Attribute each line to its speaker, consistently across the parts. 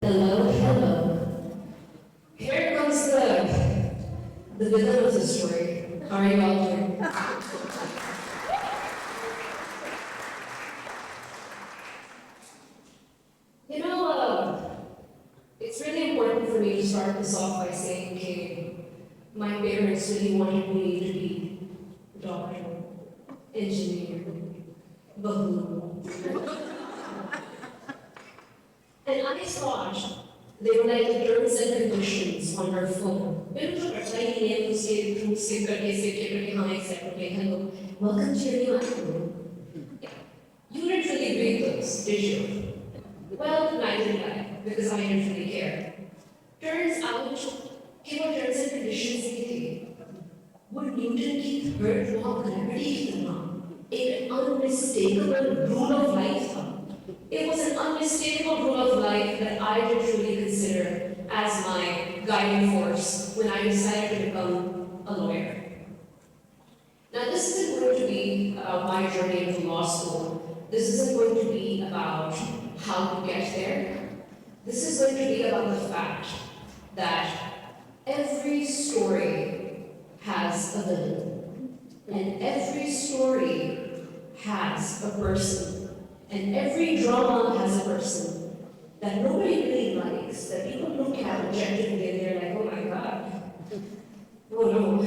Speaker 1: Hello, hello. Here comes the villain of the story. How are you all doing? You know, it's really important for me to start this off by saying, okay, my parents really wanted me to be a doctor, engineer, baboon. And I thought they were like the terms and conditions on her phone. मैंने तो पढ़ा ही नहीं है उसके through skip करके हाँ accept करके hello welcome to your new iPhone. You didn't really read those, did you? Well, neither did I, because I didn't really care. Turns out कि वो terms and conditions ही थे. वो न्यूटन की third law of gravity की तरह एक unmistakable rule of life था. It was an unmistakable rule of life that I did truly consider as my guiding force when I decided to become a lawyer. Now, this isn't going to be about my journey into law school. This isn't going to be about how to get there. This is going to be about the fact that every story has a villain, and every story has a person. And every drama has a person that nobody really likes, that people look at objectively and they're like, oh my god, oh no.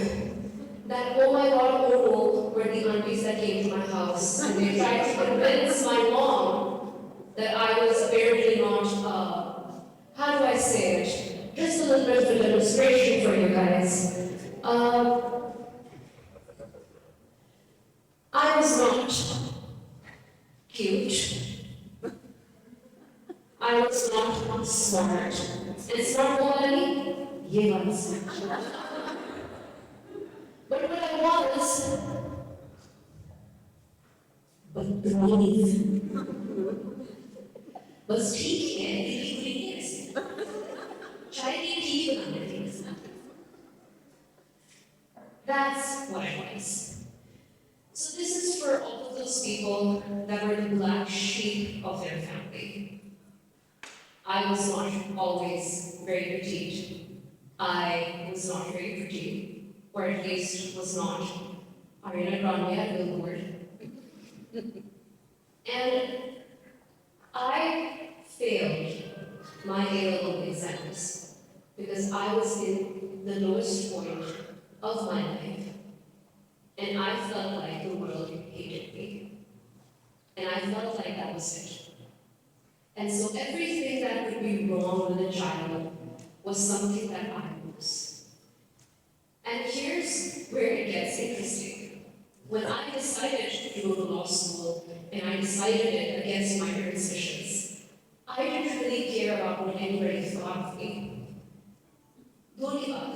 Speaker 1: That oh my god, oh no, were the aunties that came to my house and they tried to convince my mom that I was apparently not, how do I say it? Just a little bit of a demonstration for you guys. I was not cute. I was not smart. And smart quality? Yes. But what I was beneath. बस ठीक ही है, दिल्ली बुरी नहीं है ऐसे. चाय भी ठीक बनाने थे. That's what I was. So this is for all of those people that were the black sheep of their family. I was not always very petite. I was not very pretty, or at least was not Ariana Grande at Billboard. And I failed my A-level exams because I was in the lowest point of my life. And I felt like the world hated me. And I felt like that was it. And so everything that could be wrong with a child was something that I was. And here's where it gets interesting. When I decided to go to law school, and I decided it against my parents' wishes, I didn't really care about what anybody thought of me. Don't give up,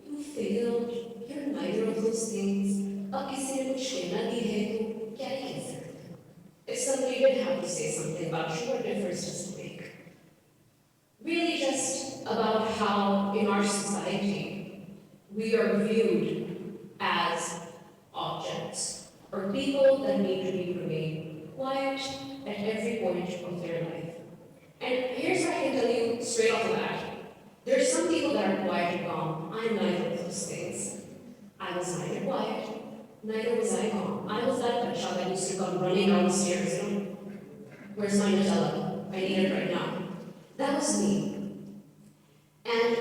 Speaker 1: you failed. You're neither of those things. अब किसी ने कुछ कहना भी है तो क्या ही कह सकते हैं? If somebody did have to say something about you, what difference does it make? Really just about how in our society we are viewed as objects or people that need to be remain quiet at every point of their life. And here's what I can tell you straight off the bat. There are some people that are quiet and calm. I'm neither of those things. I was neither quiet, neither was I calm. I was that child that used to come running down the stairs, you know? Where's my Nutella? I need it right now. That was me. And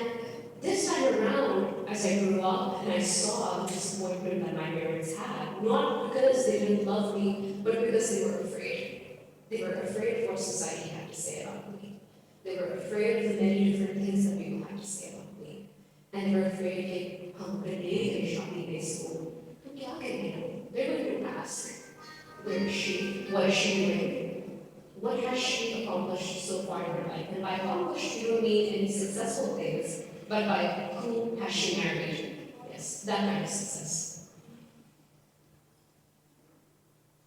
Speaker 1: this time around, as I grew up and I saw the disappointment that my parents had, not because they didn't love me, but because they were afraid. They were afraid of what society had to say about me. They were afraid of the many different things that people had to say about me. And they were afraid that हम करेंगे शादी में इसको तो क्या करेंगे? They're going to ask, where is she? What is she doing? What has she accomplished so far in her life? And by accomplished, you don't mean any successful things, but by who has she married? Yes, that kind of success.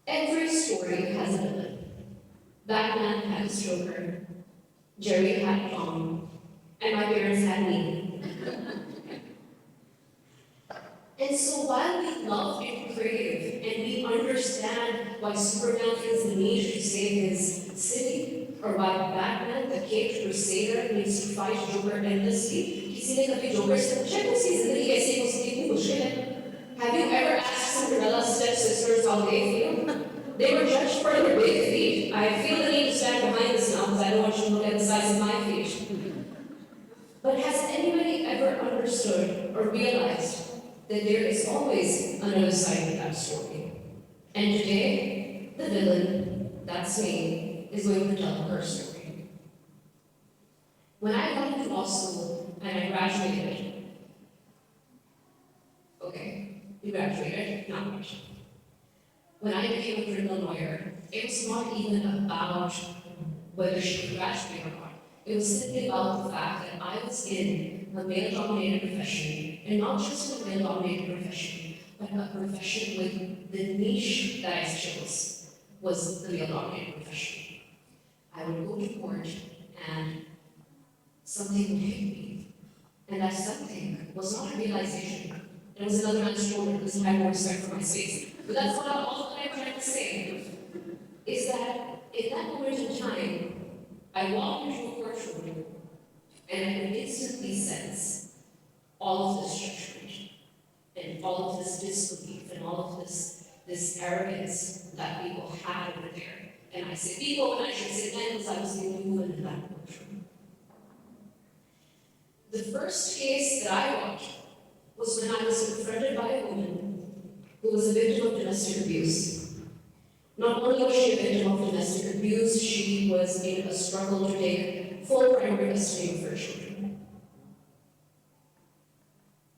Speaker 1: Every story has a villain. Batman had his Joker, Jerry had Tom, and my parents had me. And so while we love and crave and we understand why Superman feels the need to save his city, or why Batman, the caped crusader, needs to fight Joker endlessly. किसी ने कभी joker से पूछा कि उसकी जिंदगी कैसी हो सकती है, इतनी मुश्किल है? Have you ever asked Cinderella's stepsisters how they feel? They were judged for their big feet. I feel the need to stand behind this now because I don't want you to look at the size of my feet. But has anybody ever understood or realized that there is always another side to that story? And today, the villain, that's me, is going to tell her story. When I got into law school and I graduated, okay, you graduated, not much. When I became a criminal lawyer, it was not even about whether she could graduate or not. It was simply about the fact that I was in a male-dominated profession, and not just a male-dominated profession, but a profession with the niche that I chose was the male-dominated profession. I would go to court and something would hit me. And that something was not a realization. It was another man's shoulder because I had more respect for my space. But that's not all that I'm trying to say. Is that in that moment in time, I walked into a courtroom and I could instantly sense all of this judgment and all of this disbelief and all of this arrogance that people had over there. And I say people, and I should say men because I was the only woman in that courtroom. The first case that I watched was when I was confronted by a woman who was a victim of domestic abuse. Not only was she a victim of domestic abuse, she was in a struggle to take full primary custody of her children.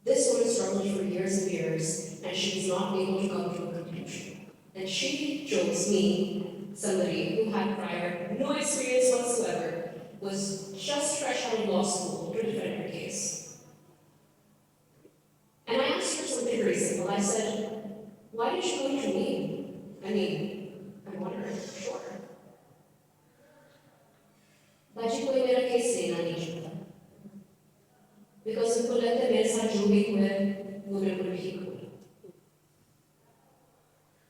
Speaker 1: This woman struggled for years and years, and she was not able to come to a conclusion. And she chose me, somebody who had prior no experience whatsoever, was just fresh out of law school to defend her case. And I asked her something very simple. I said, why did you go to me? I mean, I wonder, sure. बाजी कोई मेरा case लेना नहीं चाहता because उनको लगता है मेरे साथ जो भी हुआ है वो मेरे को ठीक हुआ.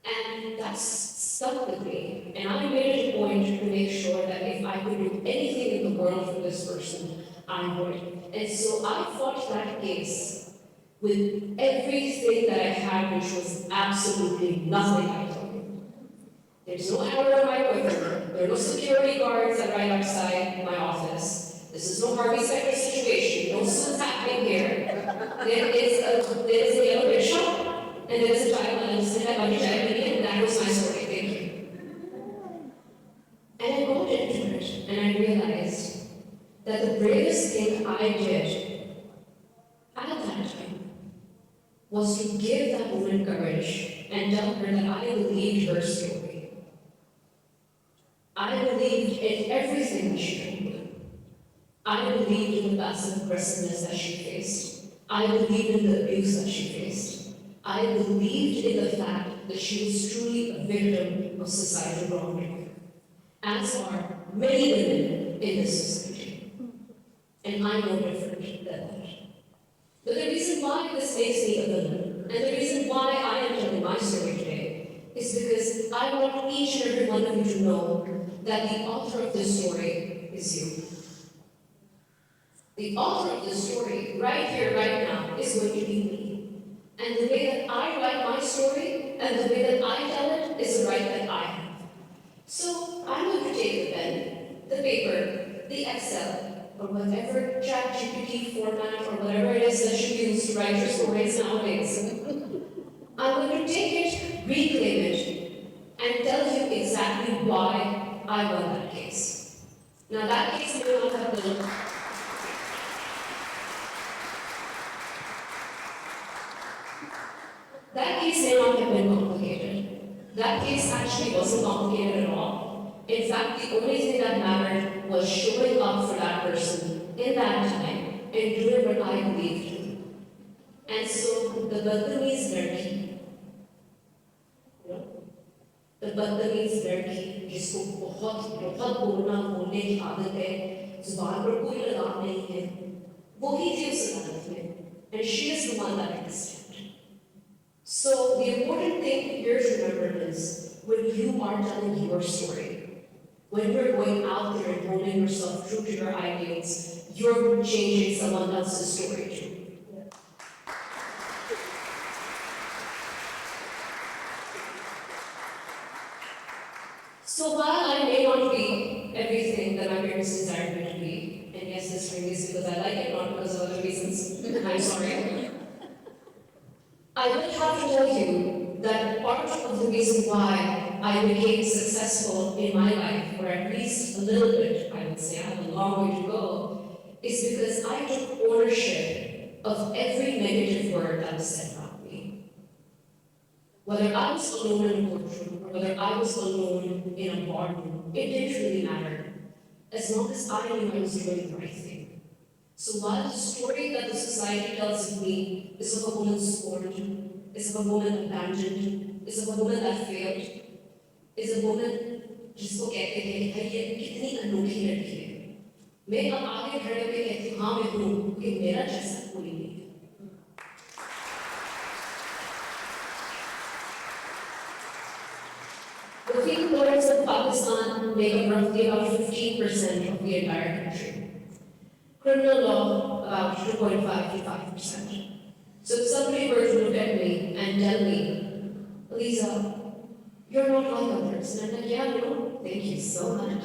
Speaker 1: And that's stuck with me. And I made it a point to make sure that if I could do anything in the world for this person, I would. And so I fought that case with everything that I had, which was absolutely nothing I told you. There's no arrow in my quiver. There are no security guards that are right outside my office. This is no Harvey Specter situation. No suits happening here. There is a yellow rickshaw, and there is a child, and that was my story. Thank you. And I got into it, and I realized that the bravest thing I did at that time was to give that woman courage and tell her that I believed her story. I believed in everything that she told me. I believed in the passive aggressiveness that she faced. I believed in the abuse that she faced. I believed in the fact that she was truly a victim of societal wrongdoing, as are many women in this society. And I'm no different than that. But the reason why this makes me a villain, and the reason why I am telling my story today, is because I want each and every one of you to know that the author of this story is you. The author of this story, right here, right now, is going to be me. And the way that I write my story, and the way that I tell it, is the right that I have. So I'm going to take the pen, the paper, the Excel, or whatever ChatGPT format or whatever it is that you use to write your stories nowadays. I'm going to take it, reclaim it, and tell you exactly why I won that case. Now that case may not have been complicated. That case actually wasn't complicated at all. In fact, the only thing that mattered was showing up for that person in that time and doing what I believed in. And so the Badtameez लड़की, the Badtameez लड़की जिसको बहुत बोलने की आदत है, जुबान पर कोई लगाम नहीं है, वो ही थी उस अदालत में, and she is the one that I understand. So the important thing here to remember is when you are telling your story, When you're going out there and holding yourself true to your ideals, you're changing someone else's story too. So while I may not be everything that my parents desired me to be, and yes, this ring is because I like it, not because of other reasons, I'm sorry, I will have to tell you that part of the reason why I became successful in my life, or at least a little bit, I would say, I have a long way to go, is because I took ownership of every negative word that was said about me. Whether I was alone in a courtroom, or whether I was alone in a boardroom, it didn't really matter, as long as I knew I was doing the right thing. So while the story that the society tells of me is of a woman scorned, is of a woman abandoned, is of a woman that failed, is a woman जिसको कहते हैं कि भाई ये कितनी अनोखी लड़की है, मैं अब आगे खड़े होकर कहती हूँ हाँ मैं हूँ कि मेरा जैसा कोई नहीं है. The female lawyers of Pakistan make up roughly about 15% of the entire country. Criminal law, about 2.5 to 5%. So if somebody were to look at me and tell me, Aliza, you're not like others, and I'm like, yeah, no, thank you so much.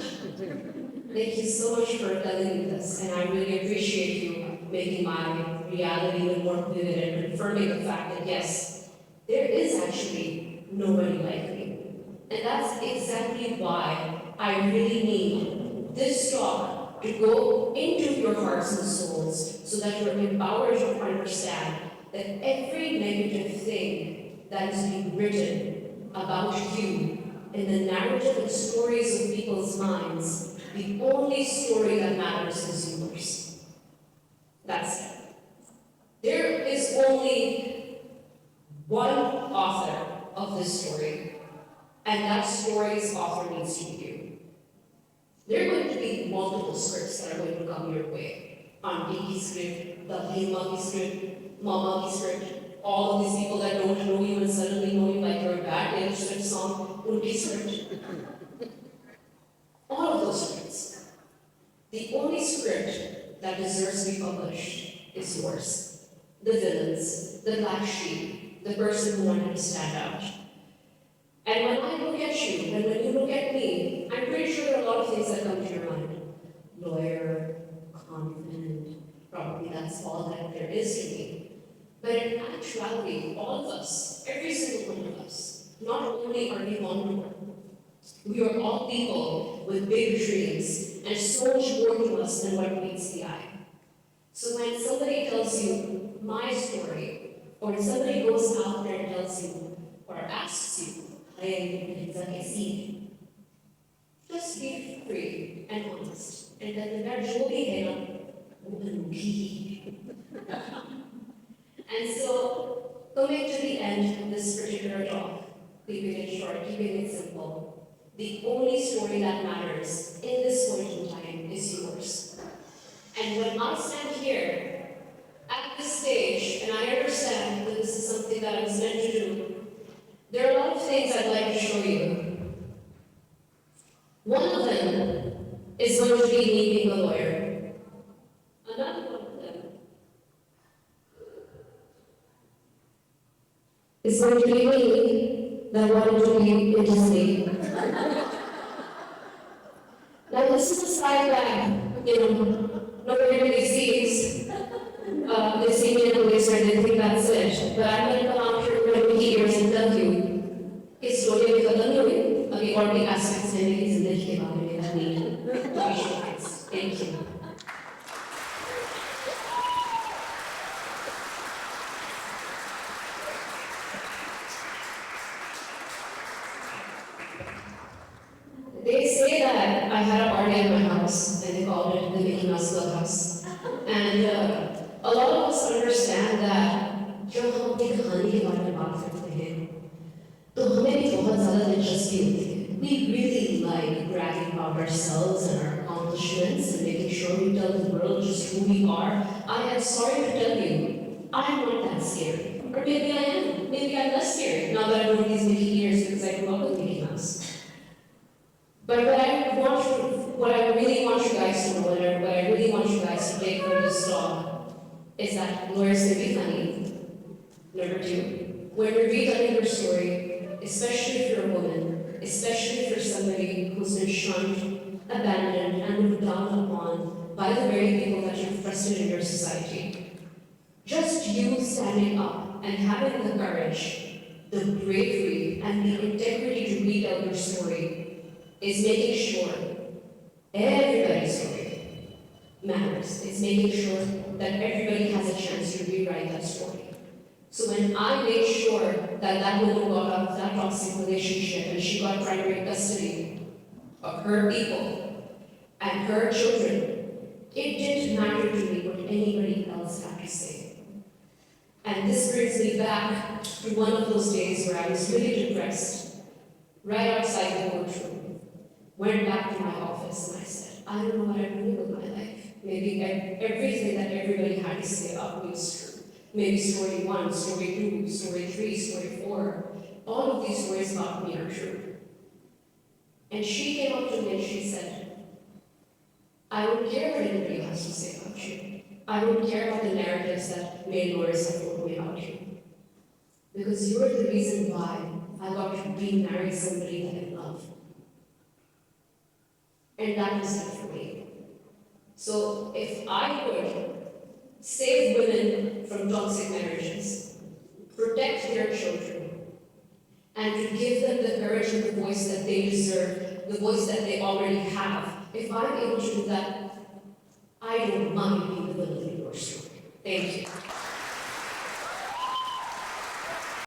Speaker 1: Thank you so much for telling me this, and I really appreciate you making my reality even more vivid and confirming the fact that yes, there is actually nobody like me. And that's exactly why I really need this talk to go into your hearts and souls so that you're empowered to understand that every negative thing that is being written about you in the narrative and stories of people's minds, the only story that matters is yours. That's it. There is only one author of this story, and that story's author needs to be you. There are going to be multiple scripts that are going to come your way. Auntie ki script, Dadima ki script, Mama ki script, all of these people that don't know you and suddenly know you like you're a bad Taylor Swift song, unki script. All of those scripts. The only script that deserves to be published is yours. The villains, the black sheep, the person who wanted to stand out. And when I look at you, and when you look at me, I'm pretty sure there are a lot of things that come to your mind. Lawyer, confident, probably that's all that there is to me. But in actuality, all of us, every single one of us, not only are we vulnerable, we are all people with big dreams and so much more to us than what meets the eye. So when somebody tells you my story, or when somebody goes out there and tells you, or asks you, Reza kaisi, just be free and honest, and then the guy jo bhi hai na, wo anokhi. And so, coming to the end of this particular talk, keeping it short, keeping it simple, the only story that matters in this point in time is yours. And when I stand here at this stage, and I understand that this is something that I was meant to do, there are a lot of things I'd like to show you. One of them is going to be me being a lawyer. Another one of them is going to be me that wanted to be in Disney. Now this is a side bag, nobody really sees. They see me in a laser and they think that's it. But I'm going to come out here for 20 years and tell you, इस story में खत्म नहीं हुई, अभी और भी aspects हैं मेरी जिंदगी के बारे में that need to be showcased. Thank you. They say that I had a party at my house, and they called it the Mickey Mouse Clubhouse. And a lot of us understand that जब हम अपनी कहानी के बारे में बात करते हैं, तो हमें भी बहुत ज़्यादा दिलचस्पी होती है. We really like bragging about ourselves and our accomplishments and making sure we tell the world just who we are. I am sorry to tell you, I'm not that scary. Or maybe I am. Maybe I'm less scary now that I've known these Mickey years because I grew up with Mickey Mouse. But what I want that lawyers can be funny. Number two, when we're retelling your story, especially if you're a woman, especially if you're somebody who's been shunned, abandoned, and looked down upon by the very people that you've trusted in your society, just you standing up and having the courage, the bravery, and the integrity to retell your story is making sure everybody's story matters. It's making sure that everybody has a chance to rewrite that story. So when I made sure that that woman got out of that toxic relationship and she got primary custody of her people and her children, it didn't matter to me what anybody else had to say. And this brings me back to one of those days where I was really depressed, right outside the courtroom. Went back to my office and I said, I don't know what I'm doing with my life. Maybe everything that everybody had to say about me is true. Maybe story 1, story 2, story 3, story 4, all of these stories about me are true. And she came up to me and she said, I don't care what anybody has to say about you. I don't care about the narratives that male lawyers have told me about you. Because you're the reason why I got to be married somebody that I love. And that was it for me. So if I could save women from toxic marriages, protect their children, and to give them the courage and the voice that they deserve, the voice that they already have, if I'm able to do that, I don't mind being the villain in your story. Thank you.